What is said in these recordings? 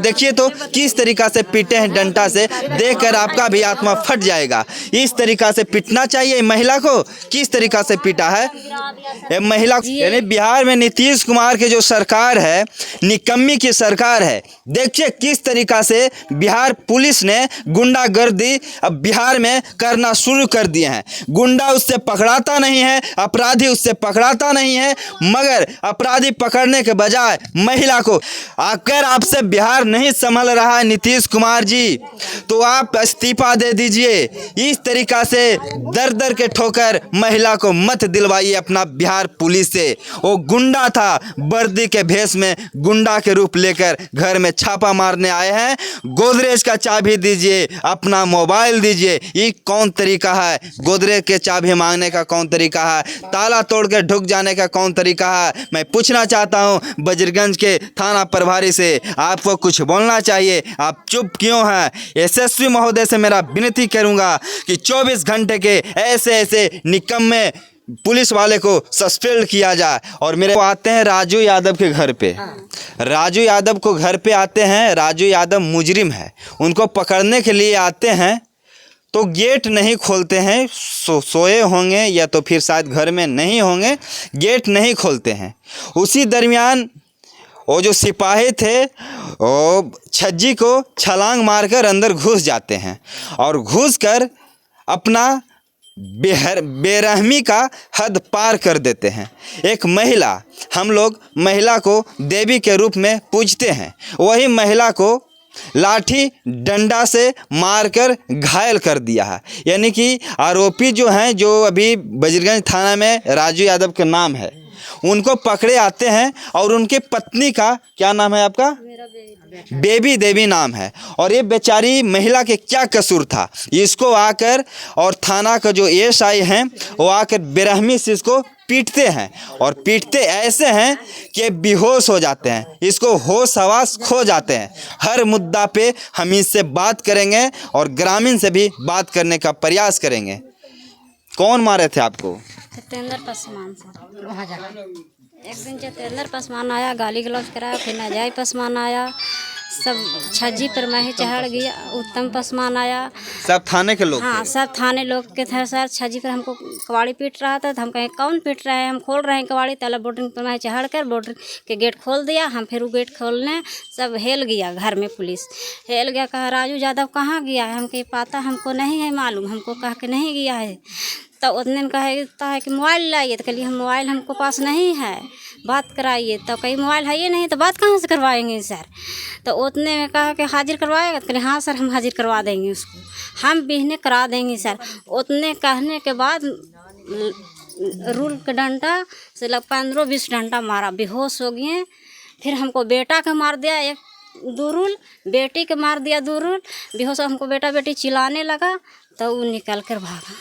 देखिए तो किस तरीका से पीटे हैं डंडा से, देखकर आपका भी आत्मा फट जाएगा। इस तरीका से पीटना चाहिए महिला को, किस तरीका से पीटा है ये महिला। यानी बिहार में नीतीश कुमार की जो सरकार है, निकम्मी की सरकार है। देखिए किस तरीका से बिहार पुलिस ने गुंडागर्दी अब बिहार में करना शुरू कर दिए हैं। गुंडा उससे पकड़ाता नहीं है, अपराधी उससे पकड़ाता नहीं है, मगर अपराधी पकड़ने के बजाय महिला को, अगर आपसे बिहार नहीं संभल रहा है नीतीश कुमार जी, तो आप इस्तीफा दे दीजिए। इस तरीका से दर दर के ठोकर महिला को मत दिलवाइए अपना बिहार पुलिस से। वो गुंडा था, वर्दी के भेष में गुंडा के रूप लेकर घर में छापा मारने आए हैं। गोदरेज का चाबी दीजिए, अपना मोबाइल दीजिए, ये कौन तरीका है? गोदरेज के चाबी मांगने का कौन तरीका है? ताला तोड़ के ढुक जाने का कौन तरीका है? मैं पूछना चाहता हूं बजरगंज के थाना प्रभारी से, आपको कुछ बोलना चाहिए, आप चुप क्यों हैं? एसएसपी महोदय से मेरा विनती करूंगा कि 24 घंटे के ऐसे निकम्मे पुलिस वाले को सस्पेंड किया जाए। और मेरे आते हैं राजू यादव के घर पे, राजू यादव को घर पे आते हैं। राजू यादव मुजरिम है, उनको पकड़ने के लिए आते हैं तो गेट नहीं खोलते हैं। सोए होंगे या तो फिर शायद घर में नहीं होंगे, गेट नहीं खोलते हैं। उसी दरमियान वो जो सिपाही थे वो छज्जी को छलांग मारकर अंदर घुस जाते हैं और घुसकर अपना बेरहमी का हद पार कर देते हैं। एक महिला, हम लोग महिला को देवी के रूप में पूजते हैं, वही महिला को लाठी डंडा से मारकर घायल कर दिया है। यानी कि आरोपी जो हैं, जो अभी बजरगंज थाना में राजू यादव के नाम है, उनको पकड़े आते हैं और उनके पत्नी का क्या नाम है आपका? बेबी देवी नाम है। और ये बेचारी महिला के क्या कसूर था? इसको आकर और थाना का जो एएसआई हैं वो आकर बेरहमी से इसको पीटते हैं और पीटते ऐसे हैं कि बेहोश हो जाते हैं, इसको होश हवास खो जाते हैं। हर मुद्दा पे हम इससे बात करेंगे और ग्रामीण से भी बात करने का प्रयास करेंगे। कौन मारे थे आपको? जितेंद्र पासवान सर। एक दिन जितेंद्र पासवान आया, गाली गलौज कराया, फिर नजाई पासवान आया, सब छज्जी पर मैं ही चढ़ गया। उत्तम पासवान आया, सब थाने के लोग? हाँ, सब थाने लोग के थे सर। छज्जी पर हमको कबाड़ी पीट रहा था, तो हम कहें कौन पीट रहा है? हम खोल रहे हैं कबाड़ी। ताला बोर्डिंग पर मैं चढ़ कर बोर्डिंग के गेट खोल दिया। हम फिर वो गेट खोलने सब हेल गया, घर में पुलिस हेल गया। कहा राजू यादव कहाँ गया है? हम कहीं पता हमको नहीं है मालूम, हमको कह के नहीं गया है। तो उतने दिन कहता है कि मोबाइल लाइए, तो कहलिए हम मोबाइल हमको पास नहीं है, बात कराइए। तो कहीं मोबाइल है ये नहीं, तो बात कहाँ से करवाएंगे सर? तो उतने में कहा कि हाजिर करवाएगा? तो कहलिए हाँ सर, हम हाजिर करवा देंगे उसको, हम बिहने करा देंगे सर। उतने कहने के बाद रूल के डंडा से 15-20 डंडा मारा, बेहोश हो गए। फिर हमको बेटा का मार दिया एक दो रूल, बेटी के मार दिया 2 रूल। बेहोश हमको बेटा बेटी चिल्लाने लगा, तो वो निकल कर भागा।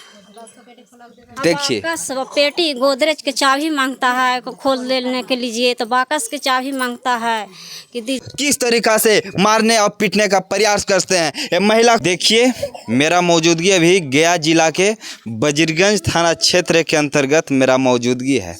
देखिए पेटी गोदरेज के चाबी मांगता है खोल लेने के लिए, तो बाकस के चाबी मांगता है कि किस तरीका से मारने और पीटने का प्रयास करते हैं ये महिला। देखिए मेरा मौजूदगी अभी गया जिला के बजरगंज थाना क्षेत्र के अंतर्गत मेरा मौजूदगी है।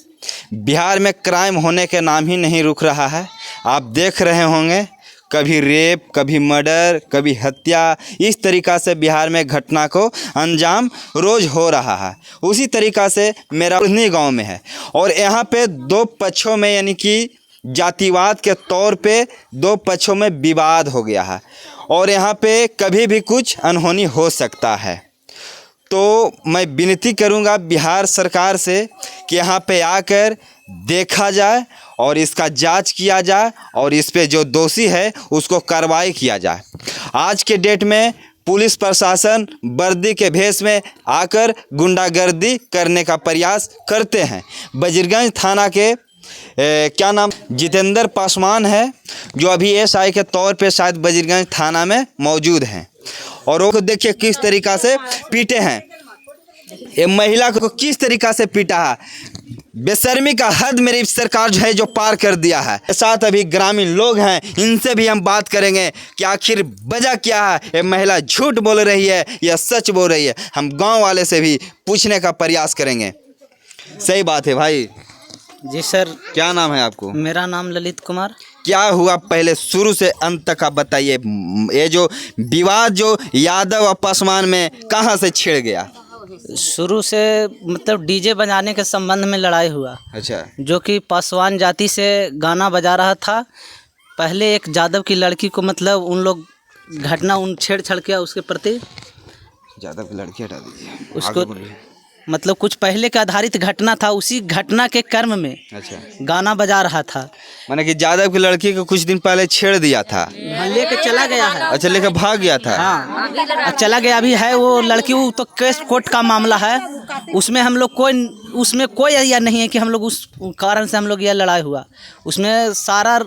बिहार में क्राइम होने के नाम ही नहीं रुक रहा है। आप देख रहे होंगे, कभी रेप, कभी मर्डर, कभी हत्या, इस तरीका से बिहार में घटना को अंजाम रोज़ हो रहा है। उसी तरीका से मेरा उन्हीं गांव में है और यहाँ पे 2 पक्षों में, यानी कि जातिवाद के तौर पे 2 पक्षों में विवाद हो गया है और यहाँ पे कभी भी कुछ अनहोनी हो सकता है। तो मैं विनती करूँगा बिहार सरकार से कि यहाँ पे आकर देखा जाए और इसका जांच किया जाए और इस पे जो दोषी है उसको कार्रवाई किया जाए। आज के डेट में पुलिस प्रशासन वर्दी के भेष में आकर गुंडागर्दी करने का प्रयास करते हैं। बजरगंज थाना के क्या नाम, जितेंद्र पासवान है, जो अभी एएसआई के तौर पे शायद बजरगंज थाना में मौजूद हैं। और वो देखिए किस तरीका से पीटे हैं, ये महिला को किस तरीका से पीटा है। बेशर्मी का हद मेरी सरकार जो है जो पार कर दिया है। साथ अभी ग्रामीण लोग हैं, इनसे भी हम बात करेंगे कि आखिर वजह क्या है, ये महिला झूठ बोल रही है या सच बोल रही है। हम गांव वाले से भी पूछने का प्रयास करेंगे। सही बात है भाई। जी सर। क्या नाम है आपको? मेरा नाम ललित कुमार। क्या हुआ पहले शुरू से अंत तक आप बताइए। ये जो विवाद जो यादव और पासवान में कहाँ से छिड़ गया? शुरू से मतलब डीजे बजाने के संबंध में लड़ाई हुआ। अच्छा। जो कि पासवान जाति से गाना बजा रहा था। पहले एक यादव की लड़की को मतलब उन लोग घटना छेड़छाड़ किया उसके प्रति। यादव की लड़की हटा दीजिए, उसको आगे बोलिए। मतलब कुछ पहले के आधारित घटना था, उसी घटना के कर्म में अच्छा, गाना बजा रहा था। माने कि यादव की लड़की को कुछ दिन पहले छेड़ दिया था। लेके चला गया है। अच्छा, लेकर भाग गया था। हाँ, चला गया अभी है वो लड़की। वो तो केस कोर्ट का मामला है, उसमें हम लोग उसमें कोई यह नहीं है कि हम लोग उस कारण से हम लोग यह लड़ाई हुआ। उसमें सारा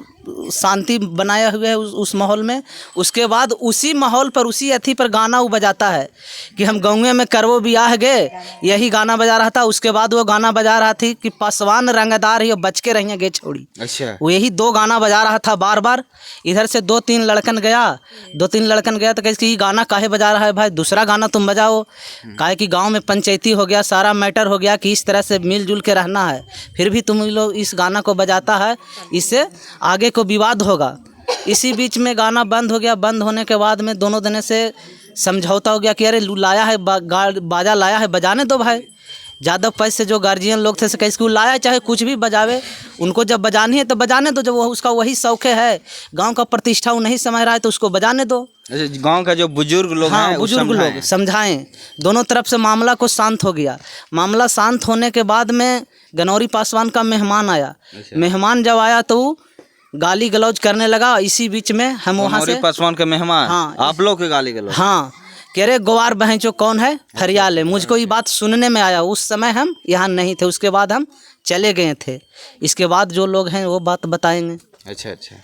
शांति बनाए हुए है उस माहौल में। उसके बाद उसी माहौल पर उसी अथी पर गाना वो बजाता है कि हम गाँव में करवो बियाह गए, यही गाना बजा रहा था। उसके बाद वो गाना बजा रहा थी कि पासवान रंगदार ही बच के रहिए गे छोड़ी। अच्छा, वो यही दो गाना बजा रहा था बार बार। इधर से दो तीन लड़कन गया तो कहे कि गाना काहे बजा रहा है भाई, दूसरा गाना तुम बजाओ। काहे कि गांव में पंचायती हो गया, सारा मैटर हो गया कि इस तरह से मिलजुल के रहना है, फिर भी तुम लोग इस गाना को बजाता है, इससे आगे को विवाद होगा। इसी बीच में गाना बंद हो गया। बंद होने के बाद में दोनों जने से समझौता हो गया कि अरे लाया है बाजा लाया है, बजाने दो भाई। यादव पक्ष से जो गार्जियन लोग थे कहीं स्कूल लाया, चाहे कुछ भी बजावे, उनको जब बजानी है तो बजाने दो। जब वो उसका वही शौक है, गांव का प्रतिष्ठा वो नहीं समझ रहा है तो उसको बजाने दो। अच्छा, गांव का जो बुजुर्ग लोग हाँ, हैं, बुजुर्ग लोग समझाएं। दोनों तरफ से मामला को शांत हो गया। मामला शांत होने के बाद में गनौरी पासवान का मेहमान आया। मेहमान जब आया तो गाली गलौज करने लगा। इसी बीच में हम वहाँ से पासवान का मेहमान, हाँ, आप लोग के गाली गलौज। हाँ, कह रहे गवार बहनचो कौन है, फरियाल है। मुझको ये बात सुनने में आया। उस समय हम यहाँ नहीं थे, उसके बाद हम चले गए थे। इसके बाद जो लोग हैं वो बात बताएंगे। अच्छा अच्छा,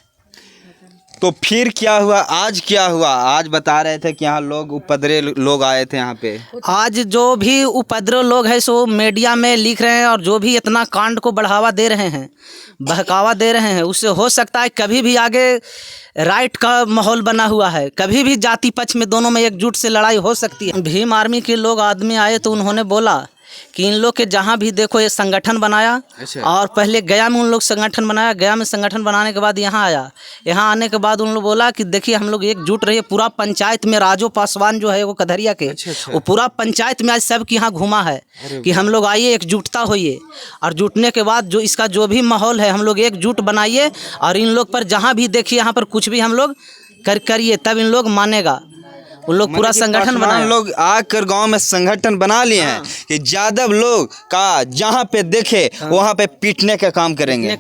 तो फिर क्या हुआ? आज क्या हुआ? आज बता रहे थे कि यहाँ लोग उपद्रवी लोग आए थे यहाँ पे। आज जो भी उपद्रव लोग हैं सो मीडिया में लिख रहे हैं, और जो भी इतना कांड को बढ़ावा दे रहे हैं, बहकावा दे रहे हैं, उससे हो सकता है कभी भी आगे राइट का माहौल बना हुआ है, कभी भी जाति पक्ष में दोनों में एकजुट से लड़ाई हो सकती है। भीम आर्मी के लोग आदमी आए तो उन्होंने बोला कि इन लोग के जहाँ भी देखो ये संगठन बनाया। अच्छा। और पहले गया में उन लोग संगठन बनाया, गया में संगठन बनाने के बाद यहाँ आया। यहाँ आने के बाद उन लोग बोला कि देखिए हम लोग एकजुट रहिए। पूरा पंचायत में राजू पासवान जो है वो कधरिया के, वो पूरा पंचायत में आज सब के यहाँ घुमा है कि हम लोग आइए एकजुटता होइए। और जुटने के बाद जो इसका जो भी माहौल है हम लोग एकजुट बनाइए, और इन लोग पर जहाँ भी देखिए यहाँ पर कुछ भी हम लोग करिए, तब इन लोग मानेगा। उन लोग पूरा संगठन बनाए। लोग आकर गांव में संगठन बना लिए हैं कि यादव लोग का जहां पे देखे वहां पे पीटने का काम करेंगे।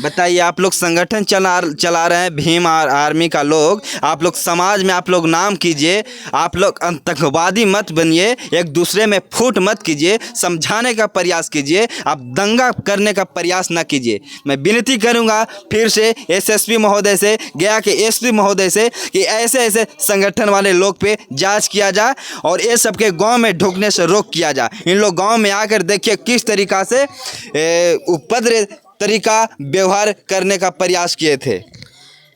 बताइए, आप लोग संगठन चला रहे हैं, भीम आर्मी का लोग। आप लोग समाज में आप लोग नाम कीजिए, आप लोग आतंकवादी मत बनिए, एक दूसरे में फूट मत कीजिए, समझाने का प्रयास कीजिए, आप दंगा करने का प्रयास ना कीजिए। मैं विनती करूंगा फिर से एसएसपी महोदय से, गया के एसपी महोदय से कि ऐसे ऐसे संगठन वाले लोग पे जांच किया जाए और ये सबके गांव में ढुकने से रोक किया जाए। इन लोग गांव में आकर देखिए किस तरीका से उपद्रव तरीका व्यवहार करने का प्रयास किए थे।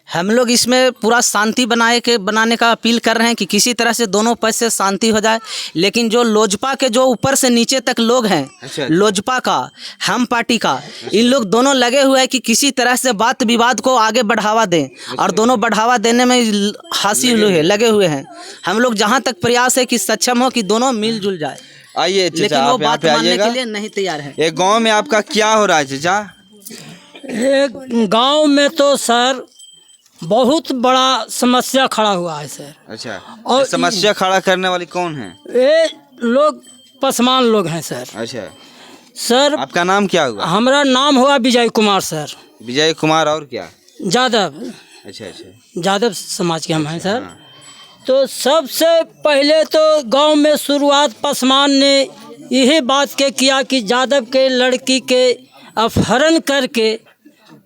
हम लोग इसमें पूरा शांति बनाने का अपील कर रहे हैं कि किसी तरह से दोनों पक्ष से शांति हो जाए। लेकिन जो लोजपा के जो ऊपर से नीचे तक लोग हैं, अच्छा। लोजपा का, हम पार्टी का, इन लोग दोनों लगे हुए हैं कि किसी तरह से बात विवाद को आगे बढ़ावा दें, और दोनों बढ़ावा देने में हासिल लगे हुए हैं। हम लोग जहाँ तक प्रयास है कि सक्षम हो कि दोनों मिलजुल जाए। आइए, लेकिन वो बात मानने के लिए नहीं तैयार है। ये गाँव में आपका क्या हो रहा है चाचा? गांव में तो सर बहुत बड़ा समस्या खड़ा हुआ है सर। अच्छा, और समस्या खड़ा करने वाली कौन है? ये लोग पसमान लोग हैं सर। अच्छा सर, आपका नाम क्या हुआ? हमारा नाम हुआ विजय कुमार सर। विजय कुमार, और क्या? यादव। अच्छा अच्छा, यादव समाज के हम हैं सर। तो सबसे पहले तो गांव में शुरुआत पसमान ने यही बात के किया कि यादव के लड़की के अपहरण करके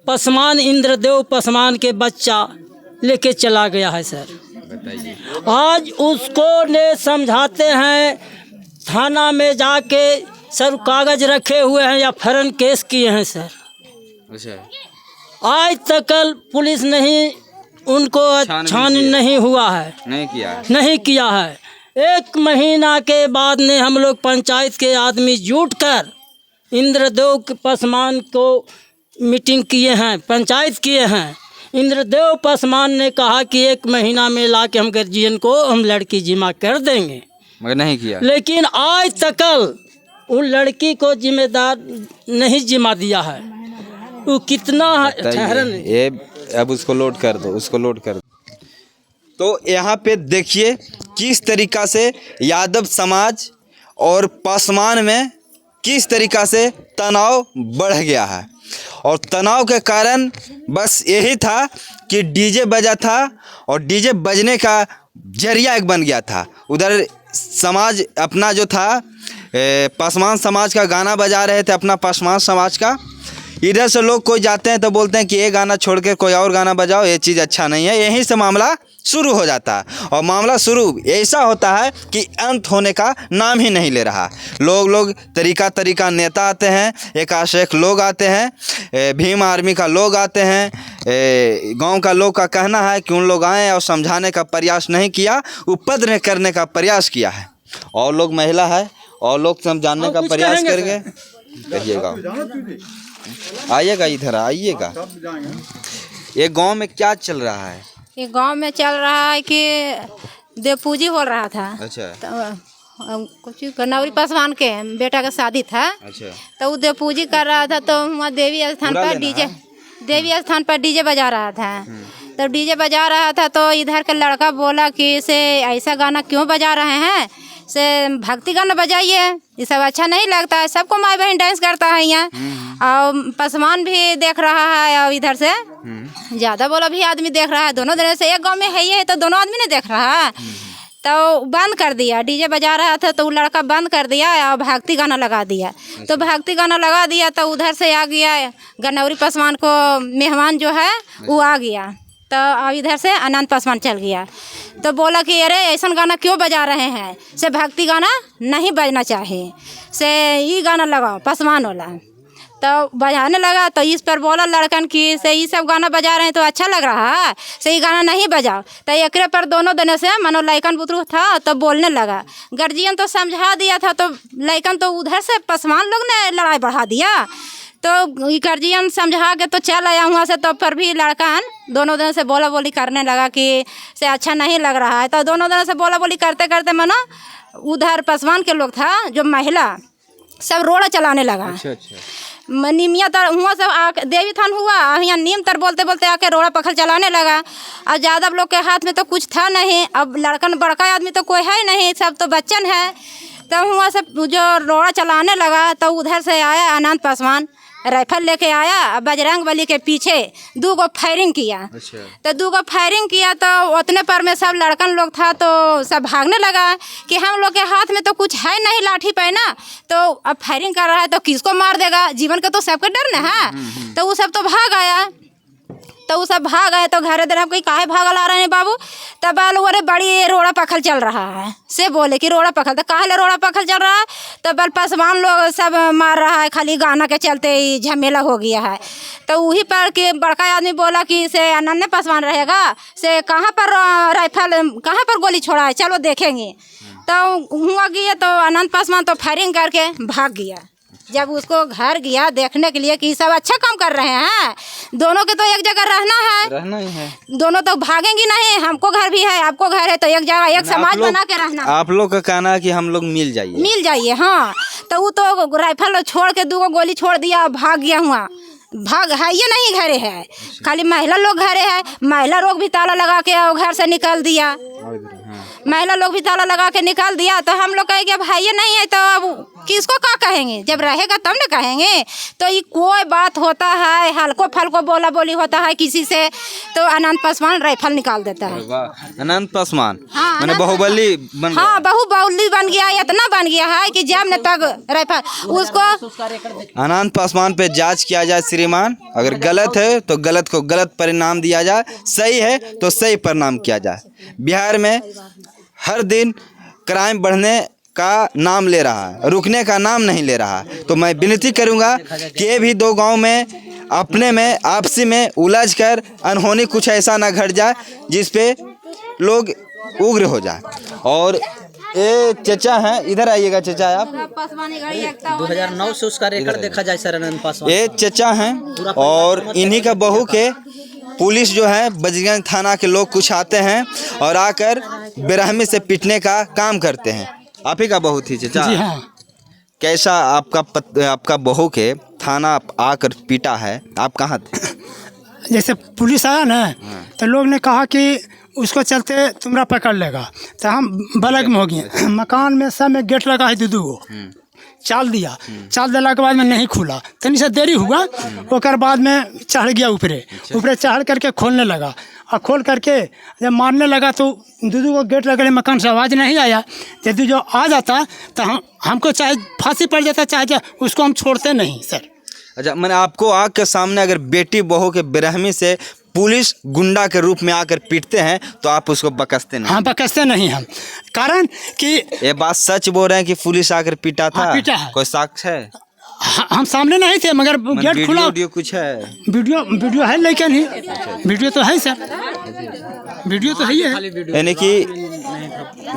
पसमान इंद्रदेव पसमान के बच्चा लेके चला गया है सर। बताइए। आज उसको ने समझाते हैं, थाना में जाके सर कागज रखे हुए हैं या अपहरण केस किए हैं सर। अच्छा, आज तक पुलिस नहीं उनको छान नहीं हुआ है, नहीं किया है। 1 महीना के बाद ने हम लोग पंचायत के आदमी जुट कर इंद्रदेव पसमान को मीटिंग किए हैं, पंचायत किए हैं। इंद्रदेव पासवान ने कहा कि 1 महीना में ला के हम गार्जियन को हम लड़की जिम्मा कर देंगे, मगर नहीं किया। लेकिन आज तक उन लड़की को जिम्मेदार नहीं जिम्मा दिया है। वो कितना ठहरन ये अब उसको लोड कर दो, उसको लोड कर दो। तो यहाँ पे देखिए किस तरीका से यादव समाज और पासवान में किस तरीका से तनाव बढ़ गया है। और तनाव के कारण बस यही था कि डीजे बजा था और डीजे बजने का जरिया एक बन गया था। उधर समाज अपना जो था पासवान समाज का गाना बजा रहे थे, अपना पासवान समाज का। इधर से लोग कोई जाते हैं तो बोलते हैं कि ये गाना छोड़ कर कोई और गाना बजाओ, ये चीज़ अच्छा नहीं है। यहीं से मामला शुरू हो जाता है और मामला शुरू ऐसा होता है कि अंत होने का नाम ही नहीं ले रहा। लोग तरीका नेता आते हैं, एकाशेक लोग आते हैं, भीम आर्मी का लोग आते हैं। गांव का लोग का कहना है कि उन लोग आए और समझाने का प्रयास नहीं किया, उपद्रव करने का प्रयास किया है। और लोग महिला है और लोग समझाने का प्रयास करके कहिएगा, आइएगा इधर आइएगा। ये गांव में क्या चल रहा है? ये गांव में चल रहा है कि देवपूजी हो रहा था। अच्छा। तो कुछ गनौरी पासवान के बेटा का शादी था। अच्छा। तो वो देवपूजी कर रहा था, तो वहाँ देवी स्थान पर डीजे बजा रहा था। तो डीजे बजा रहा था तो इधर का लड़का बोला कि इसे ऐसा गाना क्यों बजा रहे हैं, से भक्ति गाना बजाइए, ये सब अच्छा नहीं लगता है। सबको माँ बहन डांस करता है यहाँ, और पासवान भी देख रहा है और इधर से ज़्यादा बोला भी आदमी देख रहा है। दोनों तरह से एक गांव में है ये, तो दोनों आदमी ने देख रहा है। तो बंद कर दिया, डीजे बजा रहा था तो वो लड़का बंद कर दिया और भक्ति गाना लगा दिया। तो भक्ति गाना लगा दिया तो उधर से आ गया गनौरी पासवान को मेहमान जो है वो आ गया। तो अब इधर से अनंत पासवान चल गया। तो बोला कि अरे ऐसा गाना क्यों बजा रहे हैं, से भक्ति गाना नहीं बजना चाहिए, से ये गाना लगाओ पासवान वाला। तो बजाने लगा तो इस पर बोला लड़कन कि से ये सब गाना बजा रहे हैं तो अच्छा लग रहा है, से ये गाना नहीं बजाओ। तो एकरे पर दोनों दिन से मनो लड़कन बुतरू था तो बोलने लगा। गार्जियन तो समझा दिया था, तो लड़कन तो उधर से पासवान लोग ने लड़ाई बढ़ा दिया। तो गार्जियन समझा के तो चल आया वहाँ से, तो पर भी लड़कन दोनों दिन से बोला बोली करने लगा कि से अच्छा नहीं लग रहा है। तो दोनों दिन से बोला बोली करते करते मनो उधर पासवान के लोग था जो महिला सब रोड़ा चलाने लगा। अच्छा। निमिया तर हुआ सब आके देवी थान हुआ, यहाँ नीम तर बोलते बोलते आके रोड़ा पखल चलाने लगा। और ज़्यादा लोग के हाथ में तो कुछ था नहीं, अब लड़कन बड़का आदमी तो कोई है नहीं, सब तो बच्चन है। तब हुआ सब जो रोड़ा चलाने लगा तो उधर से आया अनंत पासवान, राइफल लेके आया, बजरंग बली के पीछे 2 गो फायरिंग किया। अच्छा। तो 2 गो फायरिंग किया तो उतने पर में सब लड़कन लोग था तो सब भागने लगा कि हम लोग के हाथ में तो कुछ है नहीं लाठी पहना, तो अब फायरिंग कर रहा है तो किसको मार देगा, जीवन का तो सबका डर न है। तो वो सब तो भाग आया। तो वो सब भाग आए तो घरे देर कोई काहे भागल आ रहे हैं बाबू। तब बोलो अरे बड़ी रोड़ा पखल चल रहा है, से बोले कि रोड़ा पखल, तो काहे रोड़ा पखल चल रहा है। तो बल पासवान लोग सब मार रहा है, खाली गाना के चलते ही झमेला हो गया है। तो वही पर कि बड़का आदमी बोला कि से अनन्य पासवान रहेगा, से कहाँ पर राइफल कहाँ पर गोली छोड़ा है, चलो देखेंगे। तो हुआ गया तो अनंत पासवान तो फायरिंग करके भाग गया। जब उसको घर गया देखने के लिए कि सब अच्छा काम कर रहे हैं, दोनों के तो एक जगह रहना ही है, दोनों तो भागेंगी नहीं। हमको घर भी है, आपको घर है, तो एक जगह एक समाज बना के रहना। आप लोग का कहना है कि हम लोग मिल जाइए। हाँ। तो वो तो राइफल छोड़ के 2 गो गोली छोड़ दिया, भाग गया। हुआ भाग है ये नहीं घरे है, खाली महिला लोग घरे है। महिला लोग भी ताला लगा के घर से निकल दिया, महिला लोग भी ताला लगा के निकाल दिया। तो हम लोग कहेंगे अब है ये नहीं है तो अब किसको क्या कहेंगे, जब रहेगा तब ना कहेंगे। तो ये कोई बात होता है, हल्को फल्को बोला बोली होता है किसी से, तो अनंत पासवान राइफल निकाल देता है। अनंत पासवान हाँ, बाहुबली बन हाँ बाहुबली बन गया, इतना बन गया है कि जब न तक राइफल उसको। अनंत पासवान पे जांच किया जाए श्रीमान, अगर गलत है तो गलत को गलत परिणाम दिया जाए, सही है तो सही परिणाम किया जाए। बिहार में हर दिन क्राइम बढ़ने का नाम ले रहा है, रुकने का नाम नहीं ले रहा। तो मैं विनती करूंगा कि ये भी 2 गांव में अपने में आपसी में उलझ कर अनहोनी कुछ ऐसा ना घट जाए जिस पे लोग उग्र हो जाए। और ये चचा हैं, इधर आइएगा चचा आप। 2009 से उसका रिकॉर्ड देखा जाए सर अनंत पासवान। ये चचा हैं और इन्हीं का बहू के पुलिस जो है बजरंग थाना के लोग कुछ आते हैं और आकर बेरहमी से पीटने का काम करते हैं। आप ही का बहू थी चचा? जी हाँ। कैसा आपका बहू के थाना आकर पीटा है? आप कहाँ थे? जैसे पुलिस आया ना तो लोग ने कहा कि उसको चलते तुम्हारा पकड़ लेगा, तो हम बलग में हो गए। मकान में सब में गेट लगा है दू गो, चाल दिया। चाल दिला के बाद में नहीं खुला, तनी से देरी हुआ। ओकर बाद में चढ़ गया ऊपरे चढ़ करके खोलने लगा और खोल करके जब मारने लगा तो दू को गेट लगे मकान से आवाज़ नहीं आया। यदि जो आ जाता तो हमको चाहे फांसी पड़ जाता, चाहे उसको हम छोड़ते नहीं सर। अच्छा, मैंने आपको आग के सामने अगर बेटी बहू के बेरहमी से पुलिस गुंडा के रूप में आकर पीटते हैं तो आप उसको बकसते नहीं? हाँ, बकसते नहीं हम, कारण कि ये बात सच बोल रहे हैं कि पुलिस आकर पीटा था? हाँ, पीटा है। कोई साक्ष्य है? हम सामने नहीं थे मगर गेट खुला। वीडियो कुछ है? वीडियो है लेकिन ही वीडियो तो है सर, वीडियो तो है ही है। यानी कि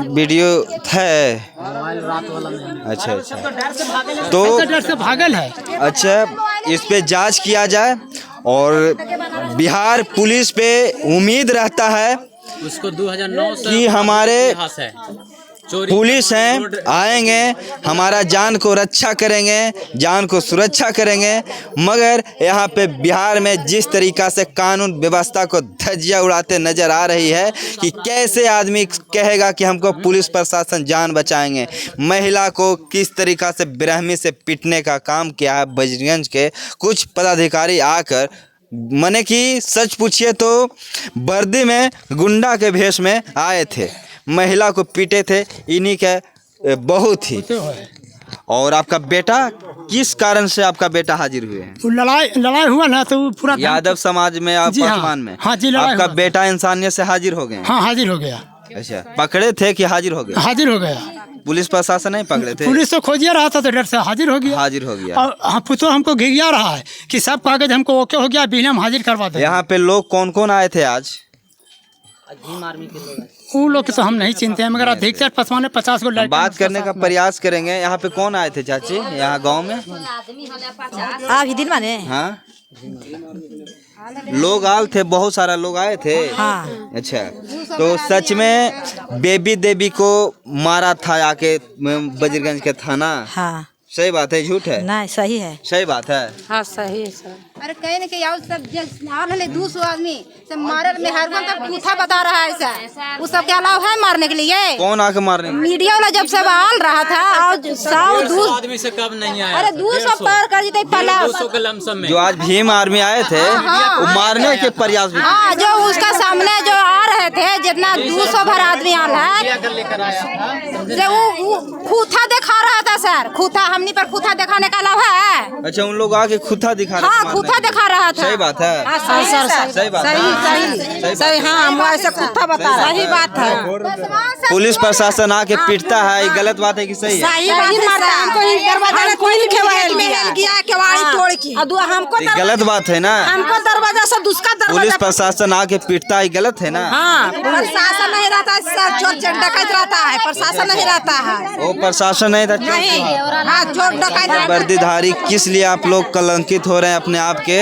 वीडियो है। अच्छा तो डर से भागल है। अच्छा, इस पे जांच किया जाए और बिहार पुलिस पे उम्मीद रहता है उसको 2009 से कि हमारे पुलिस हैं आएंगे, हमारा जान को रक्षा करेंगे, जान को सुरक्षा करेंगे। मगर यहाँ पे बिहार में जिस तरीक़ा से कानून व्यवस्था को धज्जियाँ उड़ाते नज़र आ रही है कि कैसे आदमी कहेगा कि हमको पुलिस प्रशासन जान बचाएंगे। महिला को किस तरीक़ा से बेरहमी से पीटने का काम किया है बजरंगगंज के कुछ पदाधिकारी आकर। मने कि सच पूछिए तो वर्दी में गुंडा के भेष में आए थे, महिला को पीटे थे, इन्हीं के बहू थी। और आपका बेटा किस कारण से आपका बेटा हाजिर हुए हैं? वो लड़ाई हुआ ना तो पूरा यादव समाज में और जी हाँ। पासवान में? हाँ जी, लड़ाई आपका हुआ। बेटा इंसानियत से हाजिर हो गए? हाँ, हाजिर हो गया। अच्छा, पकड़े थे कि हाजिर हो गए? हाजिर हो गया। पुलिस प्रशासन नहीं पकड़े थे? पुलिस तो खोजिए रहा था तो डर से हाजिर हो गया। हाजिर हो गया। और हम पुतो हमको घिरिया रहा है कि सब कागज हमको ओके हो गया, बिना हम हाजिर करवा दे। यहाँ पे लोग कौन कौन आए थे आज? उन लोग तो हम नहीं चिंते हैं मगर अधिकतर पसवाने 50 को लड़के। बात करने का प्रयास करेंगे। यहाँ पे कौन आए थे चाची यहाँ गांव में? आप ही दिन माने हाँ, लोग आए थे, बहुत सारा लोग आए थे। हाँ। अच्छा, तो सच में बेबी देवी को मारा था आके बजरंगगंज के थाना? हाँ। सही बात है झूठ है? नहीं, सही है। सही बात है। हाँ, सही है सर। अरे कहीं ना कहीं आओ सब आल है 200 आदमी सब मारल में हर तक पूछा बता रहा है सर। उस सब के अलावा है मारने के लिए? कौन आके मारने? मीडिया वाला जब सब आल रहा था और 100 आदमी से कब नहीं आया? अरे 200 पार कर जीते पहला। 200 के लमसम में जो आज भीम आर्मी आए थे वो मारने के प्रयास भी। हाँ, जो उसका सामने जो आ रहे थे जितना 200 भर आदमी आल है जो वो खूथा दिखा रहा था सर। खूथा हमनी पर खूथा दिखाने का अलावा है? अच्छा, उन लोग आके खूथा दिखा रहे थे? हाँ, खूथा दिखा रहा था। सही बात है। हाँ, सही सर, सही बात है। सही हाँ, हम ऐसे कुत्ता बता रहे। सही बात है। पुलिस प्रशासन आके पीटता है, ये गलत बात है कि सही है? सही बात है। हमको ही दरवाजा में कोई हेल गया, केवाड़ी तोड़ की। हमको ये गलत बात है ना? हमको दरवाजा से दूसरा पुलिस दरवाजा। प्रशासन आके पीटता है, गलत है ना? हाँ, प्रशासन नहीं रहता है सर, चोर डकैत रहता है, प्रशासन नहीं रहता है। वो प्रशासन नहीं था? नहीं, हाँ, चोर डकैत रहता है। वर्दीधारी किस लिए आप लोग कलंकित हो रहे हैं अपने आप के?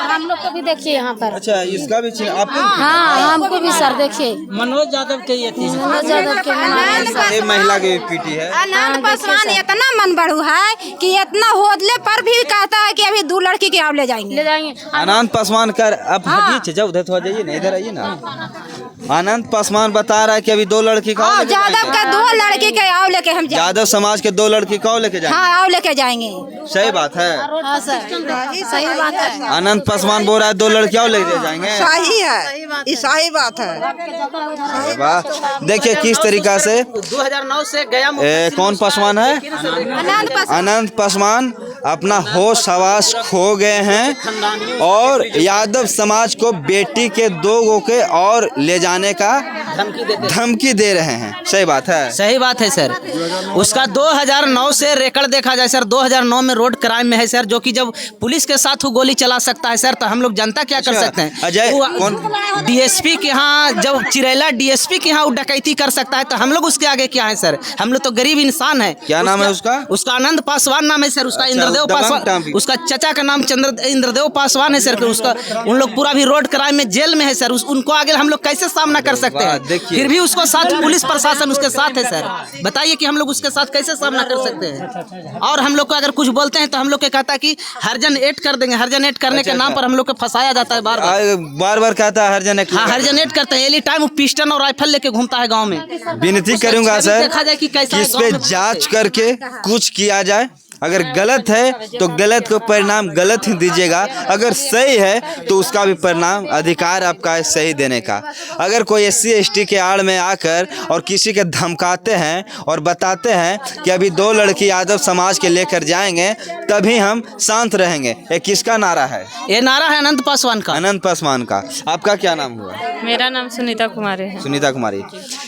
हम लोग को भी देखिए यहाँ पर। अच्छा, इसका भी आप हाँ, हमको भी सर देखिए। मनोज यादव के ये थी। मनोज यादव के ये महिला की पीटी है। अनंत पासवान इतना मन बढ़ू है कि इतना होदले पर भी कहता है कि अभी 2 लड़की के आप ले जाएंगे। ले जाएंगे। अनंत पासवान कर अब हटिए चाचा, उधर तो आ जाइए ना, इधर आइए ना। अनंत पासवान बता रहा है कि अभी 2 लड़की का और लेके यादव का 2 लड़की के आओ लेके हम जाएंगे। यादव समाज के 2 लड़की का और लेके जाएंगे? हाँ, आओ लेके जाएंगे। सही बात है। हाँ सर, सही बात है। अनंत पासवान बोल रहा है 2 लड़कियां और लेके जाएंगे? सही है, ये सही बात है। वाह, देखिए किस तरीका से 2009 से गया कौन पासवान है? अनंत पासवान अपना होश हवास खो गए हैं और यादव समाज को बेटी के 2 गो के और ले जाने का धमकी दे रहे हैं। सही बात है। सही बात है सर। उसका 2009 से रिकॉर्ड देखा जाए सर, 2009 में रोड क्राइम में है सर, जो कि जब पुलिस के साथ वो गोली चला सकता है सर, तो हम लोग जनता क्या कर सकते हैं? अजय डीएसपी के यहाँ, जब चिरैला डीएसपी के यहाँ वो डकैती कर सकता है, तो हम लोग उसके आगे क्या है सर? हम लोग तो गरीब इंसान है। क्या नाम है उसका? उसका आनंद पासवान नाम है सर। उसका इंद्रदेव पासवान, उसका चचा का नाम इंद्रदेव पासवान है सर। उसका उन लोग पूरा भी रोड क्राइम में जेल में है सर। उनको आगे हम लोग कैसे सामना कर सकते हैं? फिर भी उसको साथ पुलिस प्रशासन उसके साथ है सर। बताइए कि हम लोग उसके साथ कैसे सामना कर सकते हैं? और हम लोग को अगर कुछ बोलते हैं तो हम लोग को कहता है कि हरजन एट कर देंगे। हरजन एट करने के नाम पर हम लोग को फंसाया जाता है बार बार कहता है हरजन एट। हाँ, हरजन एट करते हैं। एनी टाइम वो पिस्टन और राइफल लेके घूमता है गाँव में। विनती करूंगा सर, देखा जाए कि कैसा इस पे जांच करके कुछ किया जाए। अगर गलत है तो गलत को परिणाम गलत ही दीजिएगा, अगर सही है तो उसका भी परिणाम अधिकार आपका है सही देने का। अगर कोई SC/ST के आड़ में आकर और किसी के धमकाते हैं और बताते हैं कि अभी 2 लड़की यादव समाज के लेकर जाएंगे तभी हम शांत रहेंगे, ये किसका नारा है? ये नारा है अनंत पासवान का। अनंत पासवान का। आपका क्या नाम हुआ? मेरा नाम सुनीता कुमारी है। सुनीता कुमारी।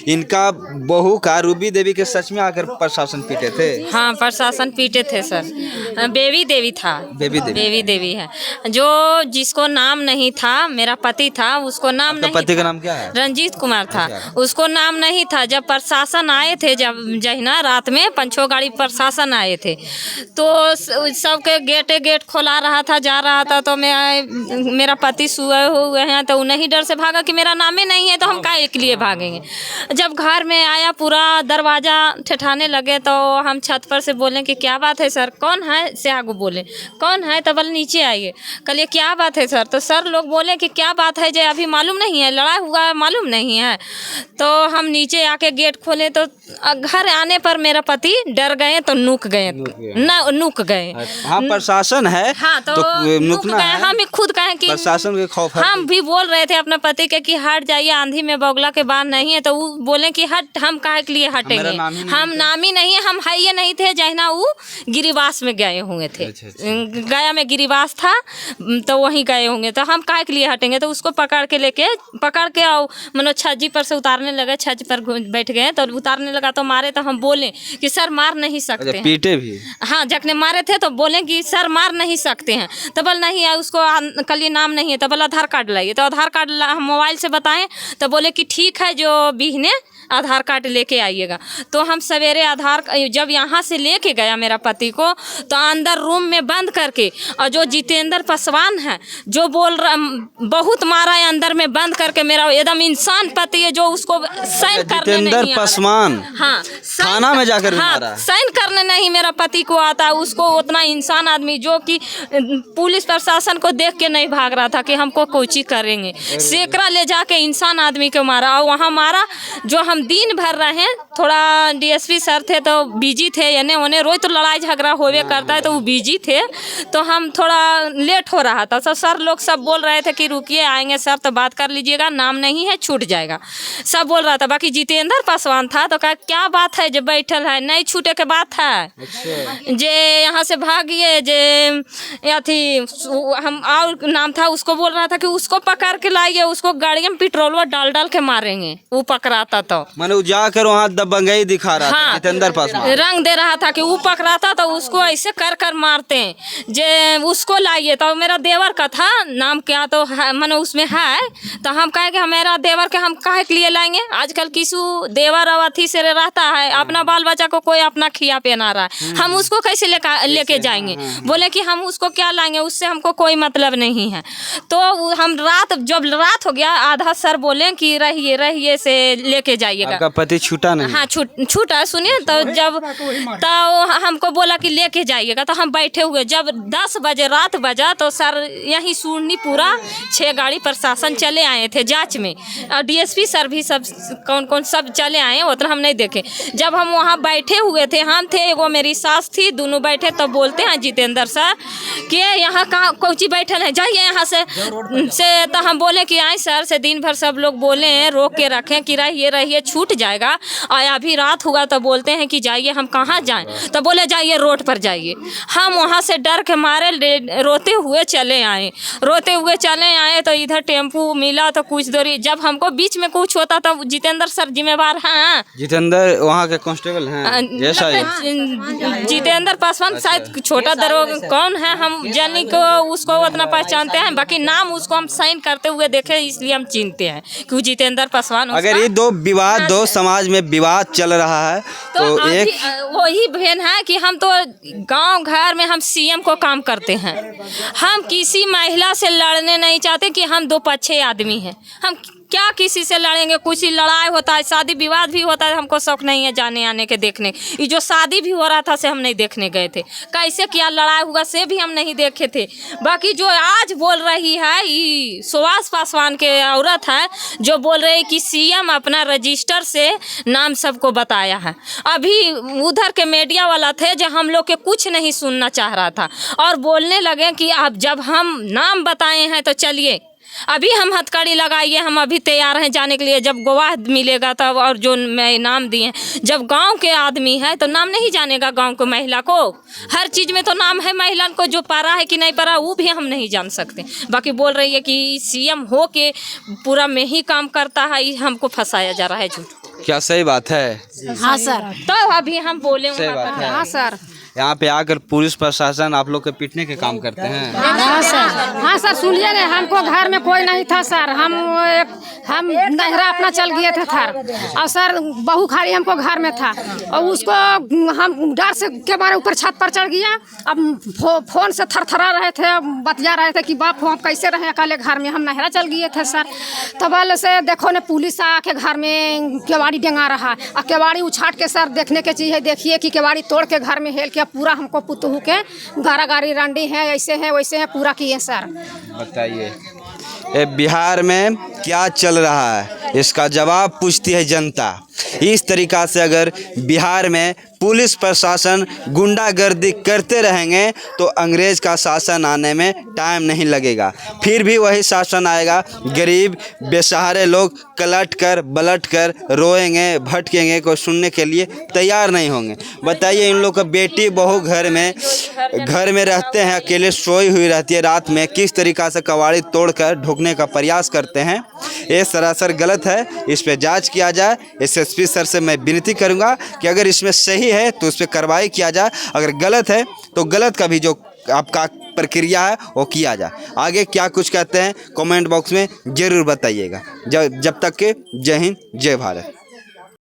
इनका बहू का रूबी देवी के सच में आकर प्रशासन पीटे थे? हाँ, प्रशासन पीटे थे सर। बेबी देवी था। बेबी देवी है। जो जिसको नाम नहीं था, मेरा पति था, उसको नाम नहीं। पति का नाम क्या है? रंजीत कुमार था। उसको नाम नहीं था। जब प्रशासन आए थे, जब जहिना रात में 5 गाड़ी प्रशासन आए थे, तो सबके गेट खोला रहा था, जा रहा था, तो मेरा पति सोए हुए हैं, तो नहीं डर से भागा कि मेरा नामे नहीं है, तो हम काहे के लिए भागेंगे। जब घर में आया, पूरा दरवाजा ठठाने लगे, तो हम छत पर से बोले कि क्या बात है सर, कौन है? से आगू बोले कौन है, तो बोले नीचे आइए। कहिए क्या बात है सर? तो सर लोग बोले कि क्या बात है, जो अभी मालूम नहीं है, लड़ाई हुआ है मालूम नहीं है। तो हम नीचे आके गेट खोले, तो घर आने पर मेरा पति डर गए, तो नुक गए। हाँ, प्रशासन है। हाँ, तो नुक गए। हम खुद कहे कि प्रशासन के खौफ है। हम भी बोल रहे थे अपने पति के कि हट जाइए, आंधी में बगुला के बाद नहीं है, तो वो बोले कि हट, हम काहे के लिए हटेंगे? हम नामी नहीं है, हम है नहीं थे। जहिना वो गिरिवास में गए होंगे थे। गया में गिरिवास था, तो वहीं गए होंगे, तो हम काहे के लिए हटेंगे? तो उसको पकड़ के आओ, मनो छज्जी पर से उतारने लगे। छज्जी पर बैठ गए, तो उतारने लगा, तो मारे। तो हम बोले कि सर मार नहीं सकते हैं। पीटे भी? हाँ, जखने मारे थे तो बोले कि सर मार नहीं सकते हैं। तो बोल नहीं है, उसको कल ये नाम नहीं है। तो बोला आधार कार्ड लाइए। तो आधार कार्ड मोबाइल से बताएं, तो बोले कि ठीक है, जो बिहने आधार कार्ड लेके आइएगा। तो हम सवेरे जब यहाँ से लेके गया मेरा पति को, तो अंदर रूम में बंद करके, और जो जितेंद्र पासवान है, जो बोल रहा बहुत मारा है, अंदर में बंद करके। मेरा एकदम इंसान पति है, जो उसको सहन करने नहीं आता। पासवान, हाँ, थाना में जाकर मारा। सहन करने नहीं मेरा पति को आता। उसको उतना इंसान आदमी, जो कि पुलिस प्रशासन को देख के नहीं भाग रहा था कि हमको कोची करेंगे, सेकरा ले जाके इंसान आदमी को मारा। और वहाँ मारा, जो हम दिन भर रहे। थोड़ा DSP सर थे तो बिजी थे, यानी उन्हें रोज तो लड़ाई झगड़ा होवे करता है, तो वो बिजी थे, तो हम थोड़ा लेट हो रहा था। तो सर लोग सब बोल रहे थे कि रुकिए, आएंगे सर, तो बात कर लीजिएगा, नाम नहीं है, छूट जाएगा, सब बोल रहा था। बाकी जितेंद्र पासवान था, तो कहा क्या बात है, जो बैठल है, नहीं छूटे के बात है, जे यहाँ से भागिए, जे अथी हम और नाम था, उसको बोल रहा था कि उसको पकड़ के लाइए, उसको गाड़ी में पेट्रोल डाल के मारेंगे। वो पकड़ाता तो माने जाकर वहाँ दबंगई दिखा रहा था। जितेंद्र पासवान रंग दे रहा था कि वो पकड़ाता, तो उसको ऐसे कर मारते हैं, जे उसको लाइए। तो मेरा देवर का था नाम, क्या तो माने उसमें है, तो हम कहे कि मेरा देवर के हम काहे के लिए लाएंगे? आजकल किसु देवर अवथी से रहता है, अपना बाल बच्चा को कोई अपना खिया पहना रहा है, हम उसको कैसे लेके जाएंगे? बोले कि हम उसको क्या लाएंगे, उससे हमको कोई मतलब नहीं है। तो हम जब रात हो गया, आधा सर बोले कि रहिए से लेके जाइएगा। आपका पति छूटा नहीं? हाँ, छूटा। सुनिए, तो हमको बोला कि लेके जाइएगा, तो हम बैठे हुए। जब 10 बजे रात बजा, तो सर यहीं पूरा 6 गाड़ी प्रशासन चले आए थे जांच में, और DSP सर भी सब कौन सब चले आए, उतना हम नहीं देखे। जब हम वहाँ बैठे हुए थे, हम थे, एगो मेरी सास थी, दोनों बैठे, तो बोलते हैं जितेंद्र सर कि यहाँ कहाँ कोची बैठल है, जाइए यहाँ से। तो हम बोले कि आए सर से दिन भर सब लोग बोले हैं, रोक के रखें कि रहिए छूट जाएगा। और है। अभी रात हुआ तो बोलते हैं कि जाइए, हम कहाँ जाएं, तो बोले जाइए रोड पर जाइए। हम वहाँ से डर के मारे रोते हुए चले आए तो इधर टेम्पू मिला तो कुछ दूरी, जब हमको बीच में कुछ होता तो जितेंद्र सर जिम्मेवार हैं। जितेंद्र वहाँ के कांस्टेबल हैं, जैसा जितेंद्र पासवान शायद छोटा दरोगा कौन है, हम जानी को उसको उतना पहचानते हैं, बाकी नाम उसको हम साइन करते हुए देखे इसलिए हम चिनते हैं कि जितेंद्र पासवान। अगर ये दो समाज में विवाद चल रहा है तो एक वही बहन है कि हम तो गांव घर में हम सीएम को काम करते हैं, हम किसी महिला से लड़ने नहीं चाहते कि हम दो पक्षे आदमी हैं, हम क्या किसी से लड़ेंगे। कुछ ही लड़ाई होता है, शादी विवाद भी होता है, हमको शौक नहीं है जाने आने के देखने। ये जो शादी भी हो रहा था से हम नहीं देखने गए थे, कैसे क्या लड़ाई हुआ से भी हम नहीं देखे थे। बाकी जो आज बोल रही है ये सुभाष पासवान के औरत है जो बोल रही कि सीएम अपना रजिस्टर से नाम सबको बताया है। अभी उधर के मीडिया वाला थे जो हम लोग के कुछ नहीं सुनना चाह रहा था और बोलने लगे कि अब जब हम नाम बताए हैं तो चलिए अभी हम हथकड़ी लगाइए, हम अभी तैयार हैं जाने के लिए, जब गवाह मिलेगा तब। और जो मैं नाम दिए, जब गांव के आदमी है तो नाम नहीं जानेगा गांव को महिला को, हर चीज़ में तो नाम है महिला को, जो परा है कि नहीं परा वो भी हम नहीं जान सकते। बाकी बोल रही है कि सीएम हो के पूरा में ही काम करता है, ये हमको फंसाया जा रहा है झूठ। क्या सही बात है? हाँ सर, तो अभी हम बोले सही बात है। हाँ सर, यहाँ पे आकर पुलिस प्रशासन आप लोग के पीटने के काम करते हैं। हाँ सर सुनिए ना, हमको घर में कोई नहीं था सर, हम नहरा अपना चल गए थे थर, और सर बहू खाली हमको घर में था और उसको हम डर से के बारे ऊपर छत पर चढ़ गया। अब फोन से थरथरा रहे थे, बतिया रहे थे कि बाप हम कैसे रहे अकेले घर में, हम नहरा चल गए थे सर। तब से देखो ने पुलिस आके घर में केवाड़ी डेंगा रहा और केवाड़ी उछाट के सर देखने के चीज़ है, देखिए कि केवाड़ी तोड़ के घर में हेल के पूरा हमको पुतहू के गारी रंडी है, ऐसे है वैसे है पूरा किए सर। बताइए बिहार में क्या चल रहा है, इसका जवाब पूछती है जनता। इस तरीक़ा से अगर बिहार में पुलिस प्रशासन गुंडागर्दी करते रहेंगे तो अंग्रेज़ का शासन आने में टाइम नहीं लगेगा, फिर भी वही शासन आएगा। गरीब बेसहारे लोग कलट कर बलट कर रोएंगे, भटकेंगे, कोई सुनने के लिए तैयार नहीं होंगे। बताइए इन लोग का बेटी बहू घर में रहते हैं, अकेले सोई हुई रहती है, रात में किस तरीक़ा से कबाड़ी तोड़कर ढुकने का प्रयास करते हैं। ये सरासर गलत है, इस पर जांच किया जाए। एसएसपी सर से मैं विनती करूंगा कि अगर इसमें सही है तो उस पर कार्रवाई किया जाए, अगर गलत है तो गलत का भी जो आपका प्रक्रिया है वो किया जाए। आगे क्या कुछ कहते हैं कमेंट बॉक्स में ज़रूर बताइएगा। जब तक के जय हिंद जय भारत।